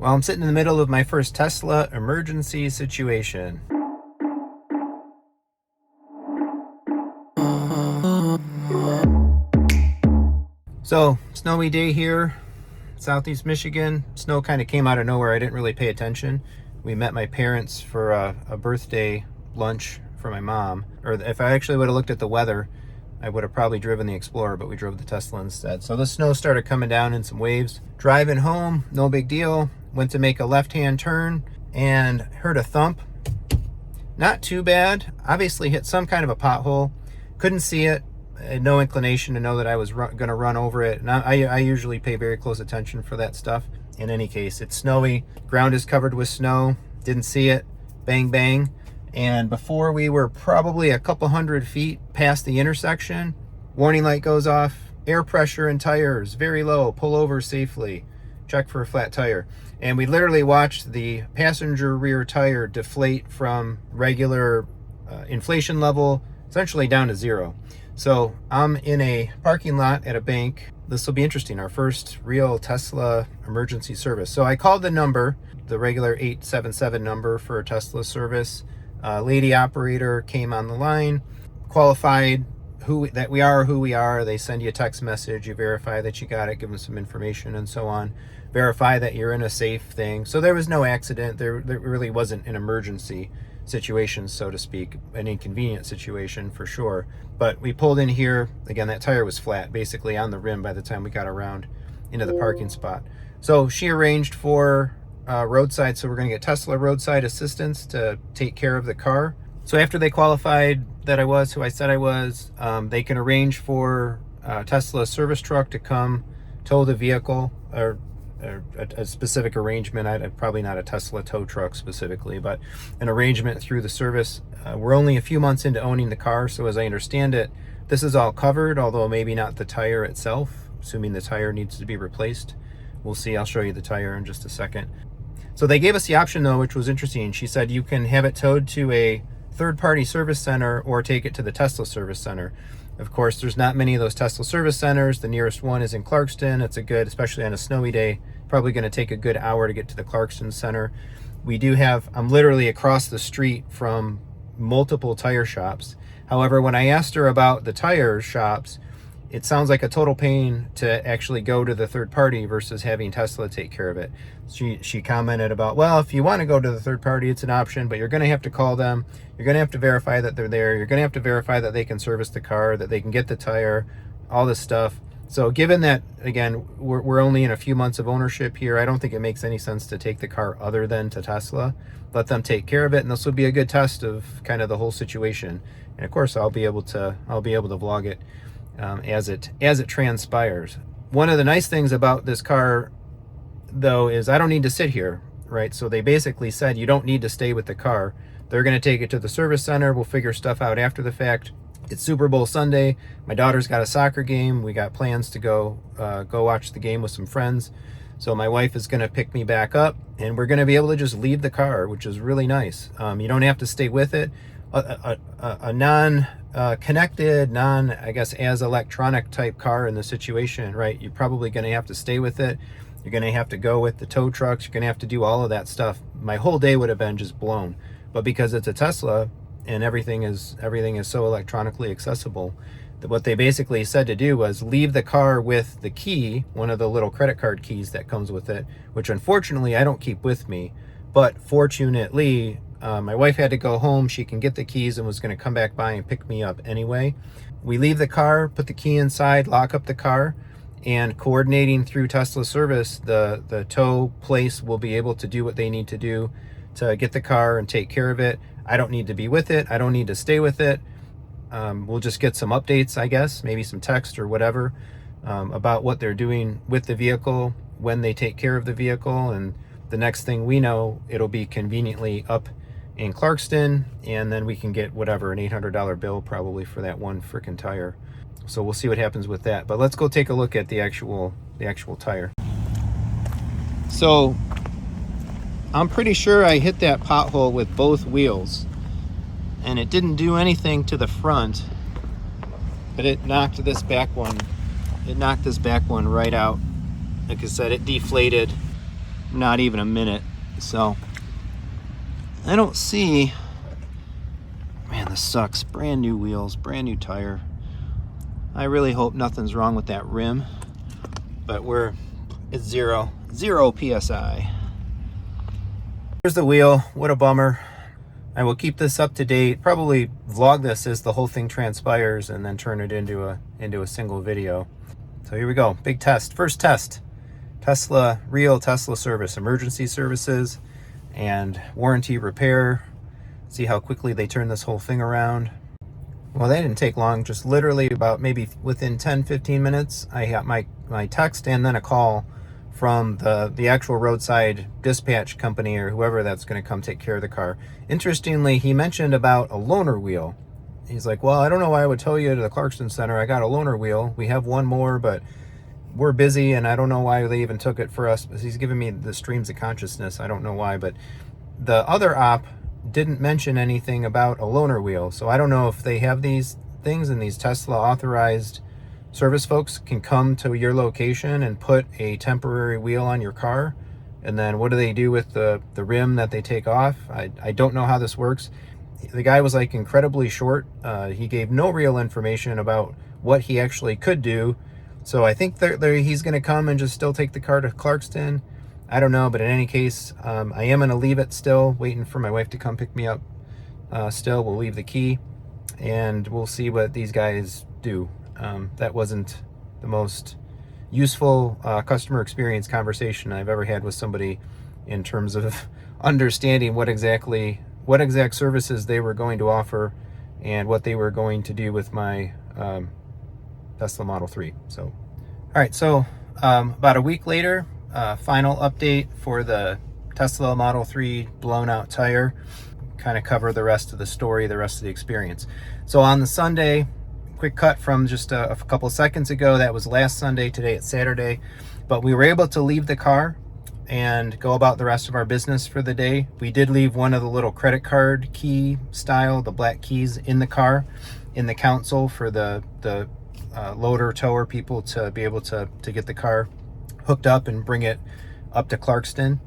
Well, I'm sitting in the middle of my first Tesla emergency situation. So, snowy day here, Southeast Michigan. Snow kind of came out of nowhere. I didn't really pay attention. We met my parents for a birthday lunch for my mom. Or if I actually would have looked at the weather, I would have probably driven the Explorer, but we drove the Tesla instead. So the snow started coming down in some waves. Driving home, no big deal. Went to make a left-hand turn and heard a thump. Not too bad. Obviously hit some kind of a pothole. Couldn't see it. I had no inclination to know that I was going to run over it. And I usually pay very close attention for that stuff. In any case, it's snowy. Ground is covered with snow. Didn't see it. Bang, bang. And before we were probably a couple hundred feet past the intersection, warning light goes off. Air pressure in tires, very low. Pull over safely. Check for a flat tire. And we literally watched the passenger rear tire deflate from regular inflation level essentially down to zero. So I'm in a parking lot at a bank. This will be interesting, our first real Tesla emergency service. So I called the number, the regular 877 number for a Tesla service. Lady operator came on the line, qualified that we are who we are. They send you a text message, you verify that you got it, give them some information and so on. Verify that you're in a safe thing. So there was no accident. There really wasn't an emergency situation, so to speak, an inconvenient situation for sure. But we pulled in here. Again, that tire was flat, basically on the rim by the time we got around into the parking spot. So she arranged for Roadside. So we're going to get Tesla roadside assistance to take care of the car. So after they qualified that I was who I said I was, they can arrange for Tesla service truck to come tow the vehicle, or a specific arrangement. Probably not a Tesla tow truck specifically, but an arrangement through the service. We're only a few months into owning the car, so as I understand it, this is all covered, although maybe not the tire itself, assuming the tire needs to be replaced. We'll see. I'll show you the tire in just a second. So they gave us the option though, which was interesting. She said you can have it towed to a third-party service center or take it to the Tesla service center. Of course, there's not many of those Tesla service centers. The nearest one is in Clarkston. It's especially on a snowy day, probably going to take a good hour to get to the Clarkston center. I'm literally across the street from multiple tire shops. However, when I asked her about the tire shops, it sounds like a total pain to actually go to the third party versus having Tesla take care of it. She commented about, well, if you want to go to the third party, it's an option, but you're going to have to call them. You're going to have to verify that they're there. You're going to have to verify that they can service the car, that they can get the tire, all this stuff. So given that, again, we're only in a few months of ownership here, I don't think it makes any sense to take the car other than to Tesla. Let them take care of it, and this will be a good test of kind of the whole situation. And of course, I'll be able to vlog it as it transpires. One of the nice things about this car, though, is I don't need to sit here, right? So they basically said you don't need to stay with the car. They're going to take it to the service center. We'll figure stuff out after the fact. It's Super Bowl Sunday. My daughter's got a soccer game. We got plans to go watch the game with some friends. So my wife is going to pick me back up, and we're going to be able to just leave the car, which is really nice. You don't have to stay with it. A non-connected, I guess, as electronic type car in the situation, right? You're probably going to have to stay with it. You're going to have to go with the tow trucks. You're going to have to do all of that stuff. My whole day would have been just blown. But because it's a Tesla and everything is so electronically accessible, that what they basically said to do was leave the car with the key, one of the little credit card keys that comes with it, which unfortunately I don't keep with me. But fortunately, my wife had to go home. She can get the keys and was going to come back by and pick me up anyway. We leave the car, put the key inside, lock up the car, and coordinating through Tesla service, the tow place will be able to do what they need to do to get the car and take care of it. I don't need to be with it. I don't need to stay with it. We'll just get some updates, I guess, maybe some text or whatever, about what they're doing with the vehicle when they take care of the vehicle. And the next thing we know, it'll be conveniently up in Clarkston, and then we can get whatever, an $800 bill probably for that one frickin' tire. So we'll see what happens with that. But let's go take a look at the actual tire. So I'm pretty sure I hit that pothole with both wheels, and it didn't do anything to the front, but it knocked this back one right out. Like I said, it deflated not even a minute. So I don't see, man, this sucks. Brand new wheels, brand new tire. I really hope nothing's wrong with that rim, but it's zero PSI. Here's the wheel. What a bummer. I will keep this up to date, probably vlog this as the whole thing transpires and then turn it into a single video. So here we go, big test. First test, real Tesla service, emergency services and warranty repair. See how quickly they turn this whole thing around. Well, that didn't take long, just literally about maybe within 10-15 minutes, I got my text and then a call from the actual roadside dispatch company or whoever that's going to come take care of the car. Interestingly, he mentioned about a loaner wheel. He's like, well, I don't know why I would tell you to the Clarkston Center. I got a loaner wheel. We have one more, but we're busy, and I don't know why they even took it for us. He's giving me the streams of consciousness. I don't know why, but the other op didn't mention anything about a loaner wheel. So I don't know if they have these things and these Tesla authorized service folks can come to your location and put a temporary wheel on your car. And then what do they do with the rim that they take off? I don't know how this works. The guy was like incredibly short. He gave no real information about what he actually could do. So I think he's going to come and just still take the car to Clarkston. I don't know, but in any case, I am going to leave it still, waiting for my wife to come pick me up. Still, we'll leave the key, and we'll see what these guys do. That wasn't the most useful customer experience conversation I've ever had with somebody in terms of understanding what exact services they were going to offer and what they were going to do with my Tesla Model 3. So, all right, so about a week later, final update for the Tesla Model 3 blown out tire. Kind of cover the rest of the story, the rest of the experience. So on the Sunday, quick cut from just a couple seconds ago, that was last Sunday. Today it's Saturday, but we were able to leave the car and go about the rest of our business for the day. We did leave one of the little credit card key style, the black keys, in the car, in the console for the loader tower people to be able to get the car hooked up and bring it up to Clarkston.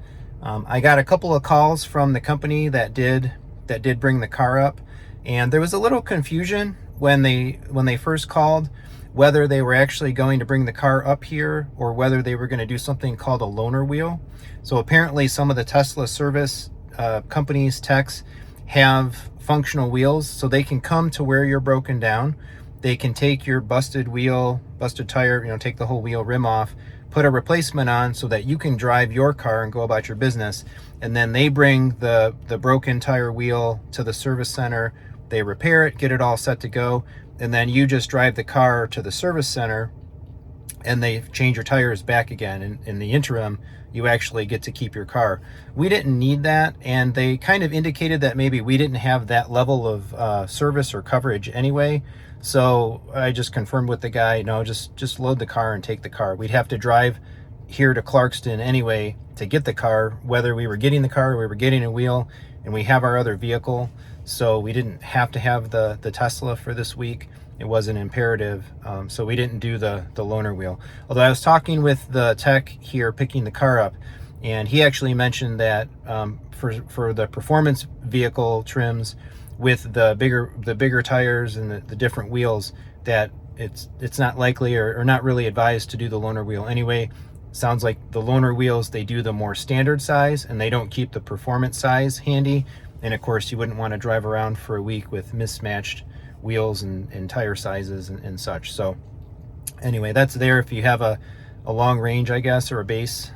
I got a couple of calls from the company that did bring the car up, and there was a little confusion when they first called, whether they were actually going to bring the car up here or whether they were going to do something called a loaner wheel. So apparently some of the Tesla service companies, techs, have functional wheels, so they can come to where you're broken down. They can take your busted wheel, busted tire, take the whole wheel rim off, put a replacement on so that you can drive your car and go about your business. And then they bring the broken tire wheel to the service center. They repair it, get it all set to go, and then you just drive the car to the service center and they change your tires back again. In the interim, you actually get to keep your car. We didn't need that, and they kind of indicated that maybe we didn't have that level of service or coverage anyway. So I just confirmed with the guy, no, just load the car and take the car. We'd have to drive here to Clarkston anyway to get the car, whether we were getting the car or we were getting a wheel, and we have our other vehicle. So we didn't have to have the Tesla for this week. It wasn't imperative. So we didn't do the loaner wheel. Although I was talking with the tech here picking the car up, and he actually mentioned that for the performance vehicle trims with the bigger tires and the different wheels, that it's not likely or not really advised to do the loaner wheel anyway. Sounds like the loaner wheels, they do the more standard size and they don't keep the performance size handy. And of course, you wouldn't want to drive around for a week with mismatched wheels and tire sizes and such. So anyway, that's there if you have a long range, I guess, or a base,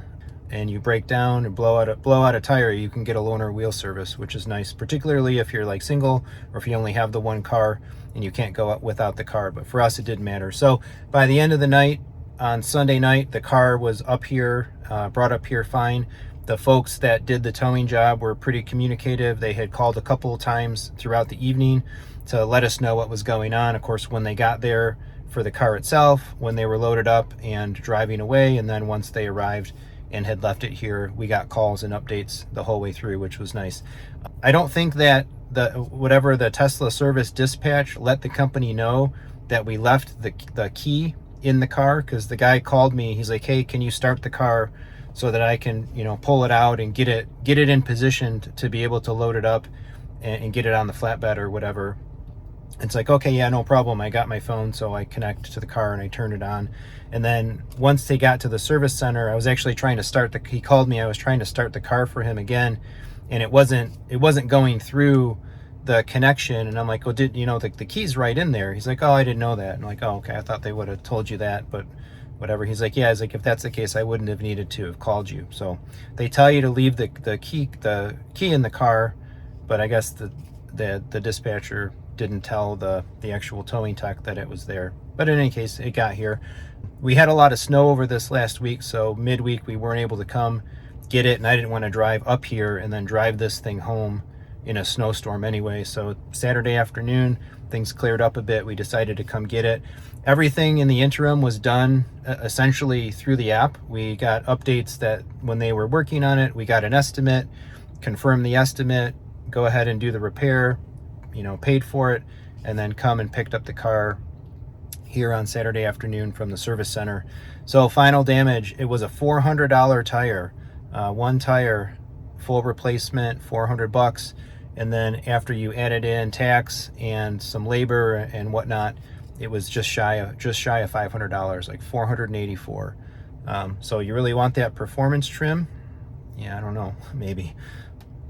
and you break down and blow out a tire, you can get a loaner wheel service, which is nice, particularly if you're like single or if you only have the one car and you can't go out without the car. But for us, it didn't matter. So by the end of the night, on Sunday night, the car was up here, brought up here fine. The folks that did the towing job were pretty communicative. They had called a couple of times throughout the evening to let us know what was going on. Of course, when they got there for the car itself, when they were loaded up and driving away, and then once they arrived and had left it here, we got calls and updates the whole way through, which was nice. I don't think that whatever the Tesla service dispatch let the company know that we left the key in the car, because the guy called me. He's like, hey, can you start the car so that I can, you know, pull it out and get it in position to be able to load it up and get it on the flatbed or whatever. It's like, okay, yeah, no problem. I got my phone, so I connect to the car and I turned it on. And then once they got to the service center, I was actually trying to start he called me, I was trying to start the car for him again, and it wasn't going through the connection. And I'm like, well, you know, the key's right in there. He's like, oh, I didn't know that. And I'm like, oh, okay, I thought they would have told you that, but whatever. He's like, yeah, he's like, if that's the case, I wouldn't have needed to have called you. So they tell you to leave the key in the car, but I guess the dispatcher didn't tell the actual towing tech that it was there. But in any case, it got here. We had a lot of snow over this last week, so midweek we weren't able to come get it, and I didn't want to drive up here and then drive this thing home in a snowstorm anyway. So Saturday afternoon, things cleared up a bit. We decided to come get it. Everything in the interim was done essentially through the app. We got updates that when they were working on it, we got an estimate, confirmed the estimate, go ahead and do the repair, you know, paid for it, and then come and picked up the car here on Saturday afternoon from the service center. So final damage, it was a $400 tire, one tire, full replacement, $400. And then after you added in tax and some labor and whatnot, it was just shy of $500, like $484. So you really want that performance trim? Yeah, I don't know, maybe.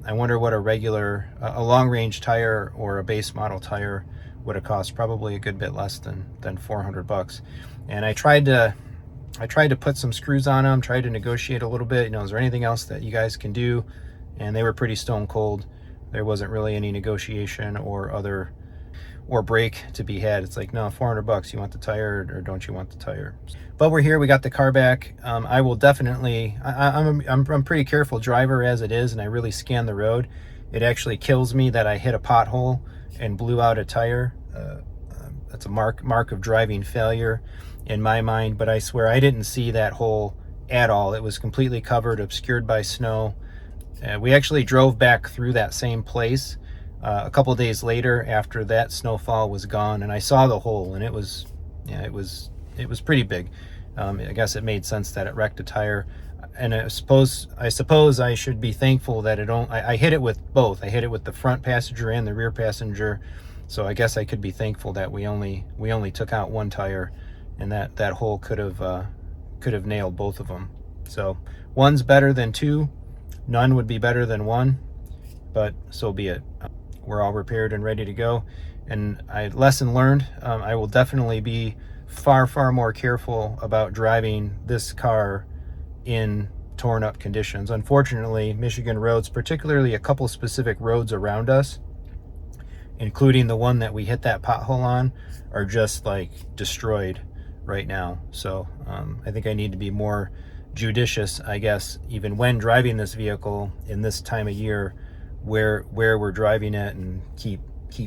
I wonder what a long range tire or a base model tire would have cost. Probably a good bit less than $400. And I tried to put some screws on them, tried to negotiate a little bit, you know, is there anything else that you guys can do? And they were pretty stone cold. There wasn't really any negotiation or break to be had. It's like, no, $400, you want the tire or don't you want the tire? But we're here, we got the car back. I will definitely, I'm a pretty careful driver as it is, and I really scan the road. It actually kills me that I hit a pothole and blew out a tire. That's a mark of driving failure in my mind, but I swear I didn't see that hole at all. It was completely covered, obscured by snow. We actually drove back through that same place a couple days later after that snowfall was gone, and I saw the hole, and it was pretty big. I guess it made sense that it wrecked a tire, and I suppose I should be thankful that I hit it with both. I hit it with the front passenger and the rear passenger, so I guess I could be thankful that we only took out one tire, and that hole could have nailed both of them. So one's better than two. None would be better than one, but so be it. We're all repaired and ready to go. And lesson learned, I will definitely be far more careful about driving this car in torn up conditions. Unfortunately, Michigan roads, particularly a couple specific roads around us, including the one that we hit that pothole on, are just like destroyed right now. So I think I need to be more judicious, I guess, even when driving this vehicle in this time of year, where we're driving it, and keep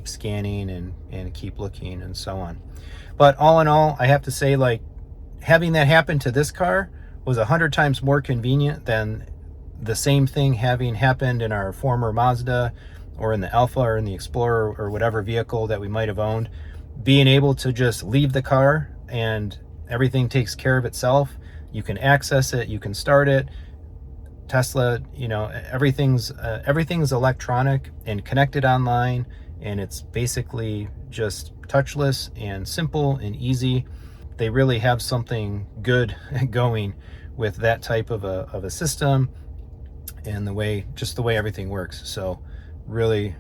scanning and keep looking and so on. But all in all, I have to say, like, having that happen to this car was 100 times more convenient than the same thing having happened in our former Mazda or in the Alpha or in the Explorer or whatever vehicle that we might have owned. Being able to just leave the car and everything takes care of itself. You can access it, you can start it. Tesla, you know, everything's electronic and connected online, and it's basically just touchless and simple and easy. They really have something good going with that type of a system, and the way everything works. So really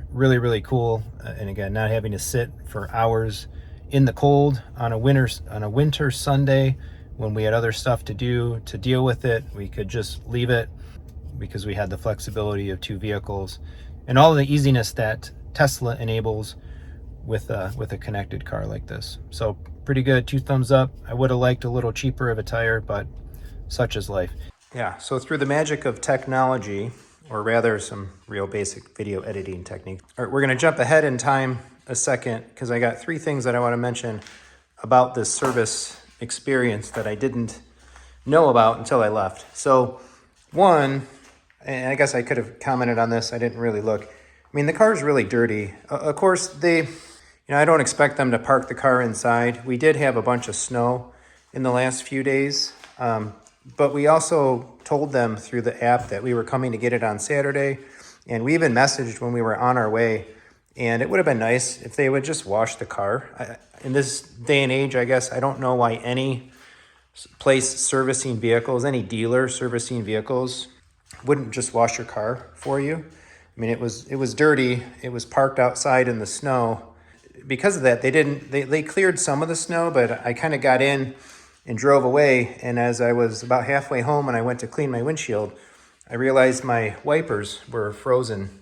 cool. And again, not having to sit for hours in the cold on a winter Sunday when we had other stuff to do to deal with it. We could just leave it because we had the flexibility of two vehicles and all the easiness that Tesla enables with a connected car like this. So pretty good, 2 thumbs up. I would have liked a little cheaper of a tire, but such is life. Yeah, so through the magic of technology, or rather some real basic video editing technique. All right, we're gonna jump ahead in time a second because I got 3 things that I wanna mention about this service experience that I didn't know about until I left. So one, and I guess I could have commented on this, I didn't really look. I mean, the car's really dirty. Of course, I don't expect them to park the car inside. We did have a bunch of snow in the last few days. But we also told them through the app that we were coming to get it on Saturday. And we even messaged when we were on our way. And it would have been nice if they would just wash the car. In this day and age, I guess, I don't know why any place servicing vehicles, any dealer servicing vehicles, wouldn't just wash your car for you. I mean, it was dirty. It was parked outside in the snow. Because of that, they cleared some of the snow, but I kind of got in and drove away. And as I was about halfway home and I went to clean my windshield, I realized my wipers were frozen.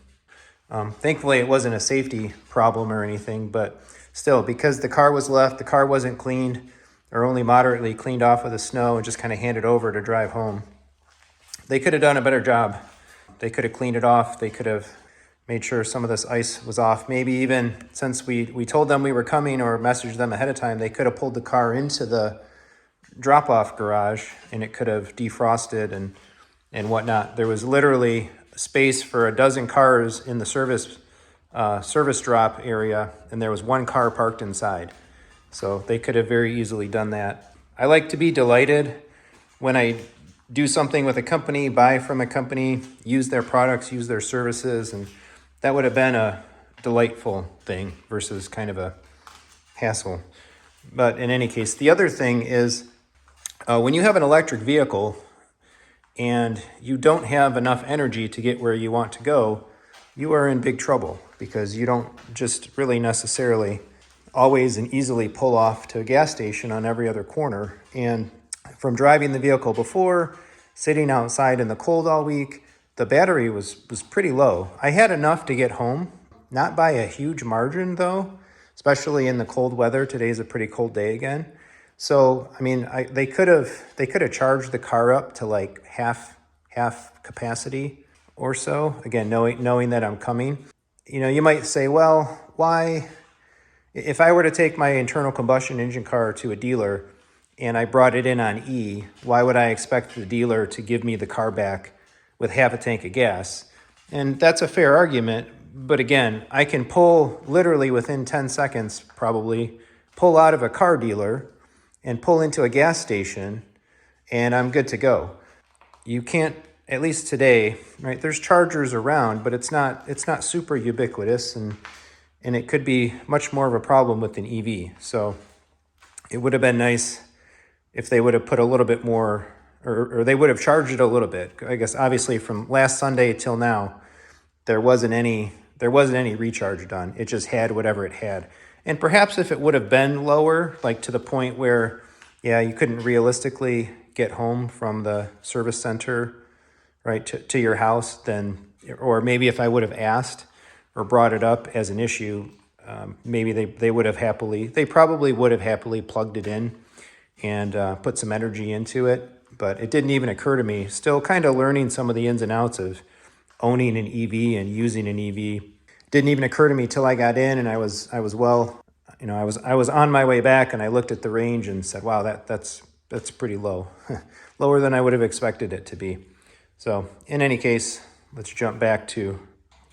Thankfully, it wasn't a safety problem or anything, but still, because the car was left, the car wasn't cleaned or only moderately cleaned off of the snow and just kind of handed over to drive home. They could have done a better job. They could have cleaned it off. They could have made sure some of this ice was off. Maybe even since we told them we were coming or messaged them ahead of time, they could have pulled the car into the drop-off garage and it could have defrosted and whatnot. There was literally space for a dozen cars in the service drop area, and there was one car parked inside. So they could have very easily done that. I like to be delighted when I do something with a company, buy from a company, use their products, use their services, and that would have been a delightful thing versus kind of a hassle. But in any case, the other thing is when you have an electric vehicle and you don't have enough energy to get where you want to go, you are in big trouble because you don't just really necessarily always and easily pull off to a gas station on every other corner. And from driving the vehicle before, sitting outside in the cold all week, the battery was pretty low. I had enough to get home, not by a huge margin though, especially in the cold weather. Today's a pretty cold day again. So, I mean, they could have charged the car up to like half capacity or so. Again, knowing that I'm coming. You know, you might say, well, why? If I were to take my internal combustion engine car to a dealer and I brought it in on E, why would I expect the dealer to give me the car back with half a tank of gas? And that's a fair argument. But again, I can pull literally within 10 seconds, probably, pull out of a car dealer and pull into a gas station and I'm good to go. You can't, at least today, right? There's chargers around, but it's not super ubiquitous and it could be much more of a problem with an EV. So it would have been nice if they would have put a little bit more, or they would have charged it a little bit. I guess obviously from last Sunday till now, there wasn't any recharge done. It just had whatever it had. And perhaps if it would have been lower, like to the point where, yeah, you couldn't realistically get home from the service center, right, to your house, then, or maybe if I would have asked or brought it up as an issue, maybe they probably would have happily plugged it in and put some energy into it. But it didn't even occur to me. Still kind of learning some of the ins and outs of owning an EV and using an EV. Didn't even occur to me till I got in, and I was on my way back, and I looked at the range and said, wow, that's pretty low, lower than I would have expected it to be. So in any case, let's jump back to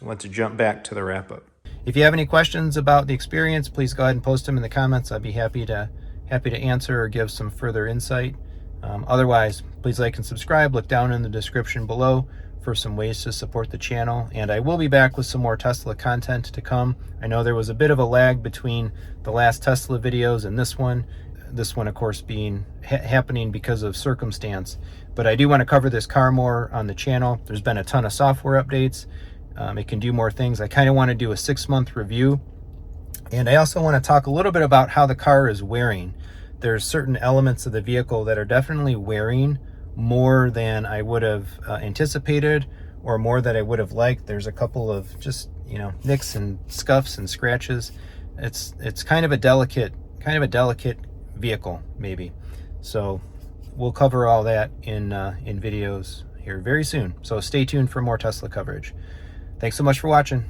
the wrap up. If you have any questions about the experience, please go ahead and post them in the comments. I'd be happy to answer or give some further insight. Otherwise, please like and subscribe. Look down in the description below for some ways to support the channel. And I will be back with some more Tesla content to come. I know there was a bit of a lag between the last Tesla videos and this one. This one, of course, being happening because of circumstance. But I do want to cover this car more on the channel. There's been a ton of software updates. It can do more things. I kind of want to do a 6-month review. And I also want to talk a little bit about how the car is wearing. There's certain elements of the vehicle that are definitely wearing more than I would have anticipated or more that I would have liked. There's a couple of just, nicks and scuffs and scratches. It's kind of a delicate vehicle, maybe. So we'll cover all that in videos here very soon. So stay tuned for more Tesla coverage. Thanks so much for watching.